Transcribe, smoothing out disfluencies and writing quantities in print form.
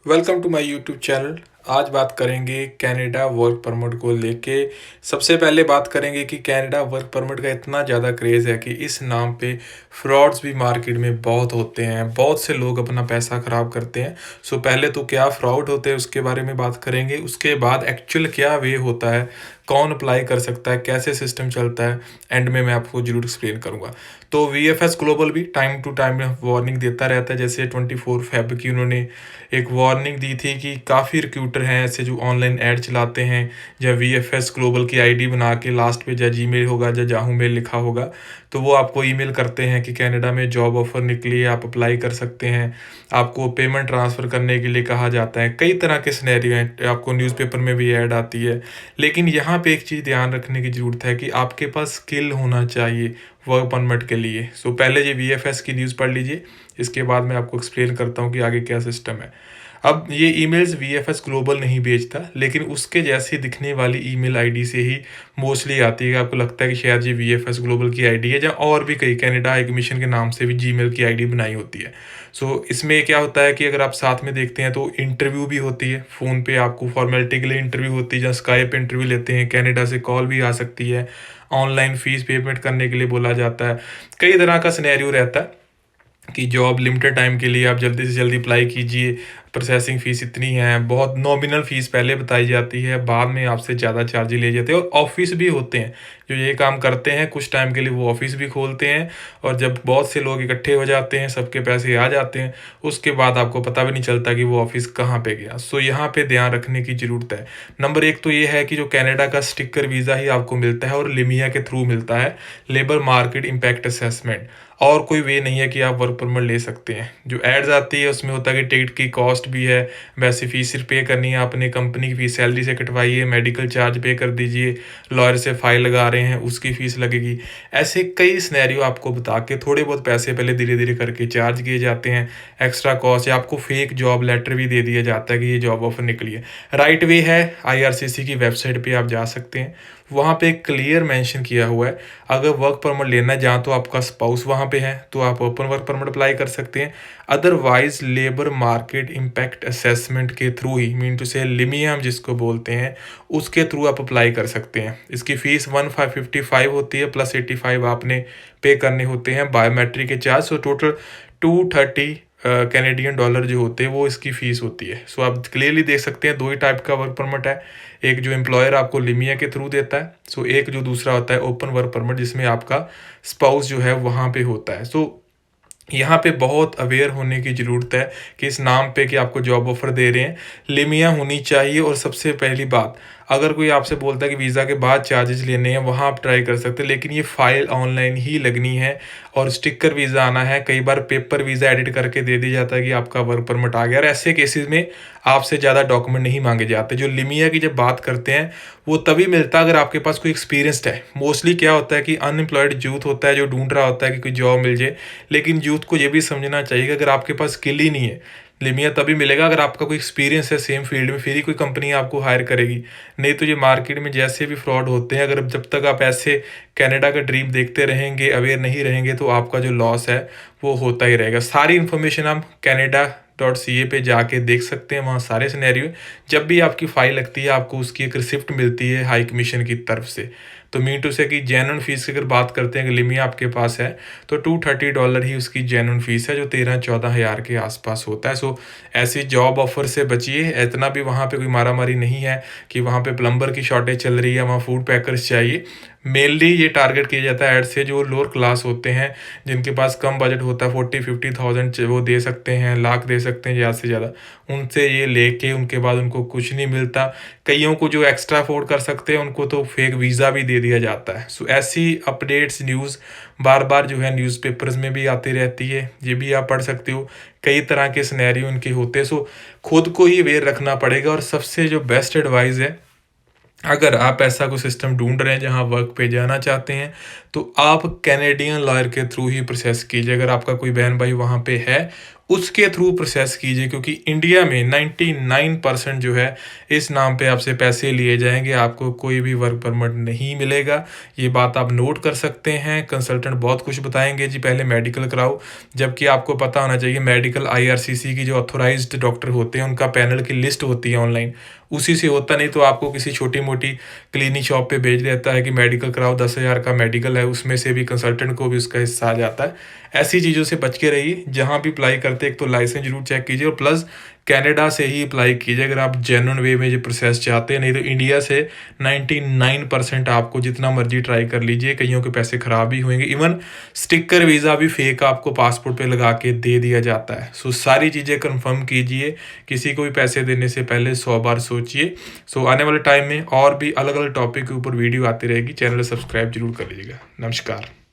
Welcome to my YouTube channel. आज बात करेंगे कनाडा वर्क परमिट को लेके। सबसे पहले बात करेंगे कि कनाडा वर्क परमिट का इतना ज़्यादा क्रेज़ है कि इस नाम पे फ्रॉड्स भी मार्केट में बहुत होते हैं। बहुत से लोग अपना पैसा ख़राब करते हैं। सो पहले तो क्या फ्रॉड होते हैं उसके बारे में बात करेंगे। उसके बाद एक्चुअल क्या वे होता है, कौन अप्लाई कर सकता है, कैसे सिस्टम चलता है, एंड में मैं आपको ज़रूर एक्सप्लेन करूँगा। तो VFS ग्लोबल भी टाइम टू टाइम वार्निंग देता रहता है। जैसे 24 फेब की उन्होंने एक वार्निंग दी थी कि काफ़ी रिक्रूटर हैं ऐसे जो ऑनलाइन ऐड चलाते हैं, या VFS ग्लोबल की आईडी बना के लास्ट पे या जीमेल होगा या जाहू मेल लिखा होगा, तो वो आपको ईमेल करते हैं कि कनाडा में जॉब ऑफ़र निकली है, आप अप्लाई कर सकते हैं। आपको पेमेंट ट्रांसफ़र करने के लिए कहा जाता है। कई तरह के सिनेरियो हैं, आपको न्यूज़पेपर में भी ऐड आती है। लेकिन यहाँ पे एक चीज़ ध्यान रखने की ज़रूरत है कि आपके पास स्किल होना चाहिए वर्क परमिट के लिए। सो पहले ये VFS की न्यूज़ पढ़ लीजिए, इसके बाद मैं आपको एक्सप्लेन करता हूँ कि आगे क्या सिस्टम है। अब ये ईमेल्स VFS ग्लोबल नहीं भेजता, लेकिन उसके जैसी दिखने वाली ईमेल आईडी से ही मोस्टली आती है। आपको लगता है कि शायद ये VFS ग्लोबल की आईडी है, या और भी कई कनाडा हाई कमीशन के नाम से भी जीमेल की आईडी बनाई होती है। सो इसमें क्या होता है कि अगर आप साथ में देखते हैं तो इंटरव्यू भी होती है। फ़ोन पे आपको फॉर्मेलिटी के लिए इंटरव्यू होती है, या स्काइप इंटरव्यू लेते हैं। कनाडा से कॉल भी आ सकती है। ऑनलाइन फ़ीस पेमेंट करने के लिए बोला जाता है। कई तरह का सिनेरियो रहता है कि जॉब लिमिटेड टाइम के लिए आप जल्दी से जल्दी अप्लाई कीजिए, प्रोसेसिंग फ़ीस इतनी है। बहुत नॉमिनल फ़ीस पहले बताई जाती है, बाद में आपसे ज़्यादा चार्ज लिए जाते हैं। और ऑफ़िस भी होते हैं जो ये काम करते हैं, कुछ टाइम के लिए वो ऑफ़िस भी खोलते हैं। और जब बहुत से लोग इकट्ठे हो जाते हैं, सबके पैसे आ जाते हैं, उसके बाद आपको पता भी नहीं चलता कि वो ऑफ़िस कहाँ पे गया। सो यहाँ पे ध्यान रखने की ज़रूरत है। नंबर एक तो ये है कि जो कनाडा का स्टिकर वीज़ा ही आपको मिलता है, और लिमिया के थ्रू मिलता है, लेबर मार्केट इम्पैक्ट असेसमेंट। और कोई वे नहीं है कि आप वर्क परमिट ले सकते हैं। जो एड्स आती है उसमें होता है कि टिकट की कॉस्ट भी है, वैसे फ़ीस सिर्फ पे करनी है आपने, कंपनी की फ़ीस सैलरी से कटवाइए, मेडिकल चार्ज पे कर दीजिए, लॉयर से फ़ाइल लगा रहे हैं उसकी फ़ीस लगेगी। ऐसे कई सिनेरियो आपको बता के थोड़े बहुत पैसे पहले धीरे धीरे करके चार्ज किए जाते हैं, एक्स्ट्रा कॉस्ट, या आपको फेक जॉब लेटर भी दे दिया जाता है कि ये जॉब ऑफर निकली है। राइट वे है, IRCC की वेबसाइट पर आप जा सकते हैं। वहाँ पे क्लियर मेंशन किया हुआ है, अगर वर्क परमिट लेना है जहाँ तो आपका स्पाउस वहाँ पे है तो आप ओपन वर्क परमिट अप्लाई कर सकते हैं। Otherwise labour market impact assessment के थ्रू ही, मीन टू से लिमिया हम जिसको बोलते हैं, उसके थ्रू आप अप्लाई कर सकते हैं। इसकी फ़ीस 1555 होती है, प्लस 85 आपने पे करने होते हैं बायोमेट्रिक के charge. So total 230 Canadian dollar जो होते हैं वो इसकी फ़ीस होती है। सो आप क्लियरली देख सकते हैं दो ही टाइप का वर्क परमिट है। एक जो एम्प्लॉयर आपको लिमिया के थ्रू देता है, सो एक जो दूसरा होता है ओपन वर्क परमिट, जिसमें आपका स्पाउस जो है वहाँ पे होता है। सो यहाँ पे बहुत अवेयर होने की ज़रूरत है कि इस नाम पे कि आपको जॉब ऑफ़र दे रहे हैं, लिमिया होनी चाहिए। और सबसे पहली बात, अगर कोई आपसे बोलता है कि वीज़ा के बाद चार्जेस लेने हैं, वहाँ आप ट्राई कर सकते हैं, लेकिन ये फ़ाइल ऑनलाइन ही लगनी है। और स्टिकर वीज़ा आना है। कई बार पेपर वीज़ा एडिट करके दे दिया जाता है कि आपका वर्क परमिट आ गया, और ऐसे केसेस में आपसे ज़्यादा डॉक्यूमेंट नहीं मांगे जाते। जो लिमिया की जब बात करते हैं, वो तभी मिलता है अगर आपके पास कोई एक्सपीरियंस्ड है। मोस्टली क्या होता है कि अनएम्प्लॉयड यूथ होता है जो ढूंढ रहा होता है कि कोई जॉब मिल जाए, लेकिन यूथ को ये भी समझना चाहिए कि अगर आपके पास स्किल ही नहीं है, लिमिया तभी मिलेगा अगर आपका कोई एक्सपीरियंस है सेम फील्ड में, फिर ही कोई कंपनी आपको हायर करेगी। नहीं तो ये मार्केट में जैसे भी फ्रॉड होते हैं, अगर जब तक आप ऐसे कनाडा का ड्रीम देखते रहेंगे, अवेयर नहीं रहेंगे, तो आपका जो लॉस है वो होता ही रहेगा। सारी इन्फॉर्मेशन आप canada.ca पे जाके देख सकते हैं, वहाँ सारे सिनेरियो। जब भी आपकी फ़ाइल लगती है आपको उसकी एक रिसिप्ट मिलती है हाई कमीशन की तरफ से। तो मीन टू से कि जेन्युइन फ़ीस की अगर बात करते हैं कि लिमिया आपके पास है, तो $230 ही उसकी जेन्युइन फ़ीस है, जो 13-14 हज़ार के आसपास होता है। सो ऐसी जॉब ऑफ़र से बचिए। इतना भी वहाँ पे कोई मारामारी नहीं है कि वहाँ पे प्लम्बर की शॉर्टेज चल रही है, वहाँ फूड पैकर्स चाहिए। मेनली ये टारगेट किया जाता है ऐड से जो लोअर क्लास होते हैं, जिनके पास कम बजट होता है, 40-50,000 वो दे सकते हैं, लाख दे सकते हैं ज़्यादा से ज़्यादा। उनसे ये लेके उनके बाद उनको कुछ नहीं मिलता। कईयों को जो एक्स्ट्रा अफोर्ड कर सकते हैं उनको तो फेक वीज़ा भी दे दिया जाता है। सो ऐसी अपडेट्स न्यूज़ बार बार जो है न्यूज़पेपर्स में भी आती रहती है, ये भी आप पढ़ सकते हो। कई तरह के सिनेरियो इनके होते हैं। सो खुद को ही अवेयर रखना पड़ेगा। और सबसे जो बेस्ट एडवाइस है, अगर आप ऐसा कोई सिस्टम ढूंढ रहे हैं जहां वर्क पे जाना चाहते हैं, तो आप कैनेडियन लॉयर के थ्रू ही प्रोसेस कीजिए। अगर आपका कोई बहन भाई वहां पे है, उसके थ्रू प्रोसेस कीजिए, क्योंकि इंडिया में 99% जो है इस नाम पे आपसे पैसे लिए जाएंगे, आपको कोई भी वर्क परमिट नहीं मिलेगा। ये बात आप नोट कर सकते हैं। कंसल्टेंट बहुत कुछ बताएंगे जी, पहले मेडिकल कराओ, जबकि आपको पता होना चाहिए मेडिकल IRCC की जो ऑथोराइज्ड डॉक्टर होते हैं उनका पैनल की लिस्ट होती है ऑनलाइन, उसी से होता। नहीं तो आपको किसी छोटी मोटी क्लिनिक शॉप पे भेज देता है कि मेडिकल कराओ, 10,000 का मेडिकल है, उसमें से भी कंसल्टेंट को भी उसका हिस्सा आ जाता है। ऐसी चीज़ों से बच के रहिए। जहाँ भी अप्लाई करते एक तो लाइसेंस जरूर चेक कीजिए, और प्लस कनाडा से ही अप्लाई कीजिए अगर आप जेन्युइन वे में ये प्रोसेस चाहते हैं। नहीं तो इंडिया से 99% आपको जितना मर्जी ट्राई कर लीजिए, कईयों के पैसे ख़राब भी होंगे। इवन स्टिकर वीज़ा भी फेक आपको पासपोर्ट पे लगा के दे दिया जाता है। सो सारी चीज़ें कंफर्म कीजिए, किसी को भी पैसे देने से पहले 100 बार सोचिए। सो आने वाले टाइम में और भी अलग अलग टॉपिक के ऊपर वीडियो आती रहेगी, चैनल सब्सक्राइब जरूर कर लीजिएगा। नमस्कार।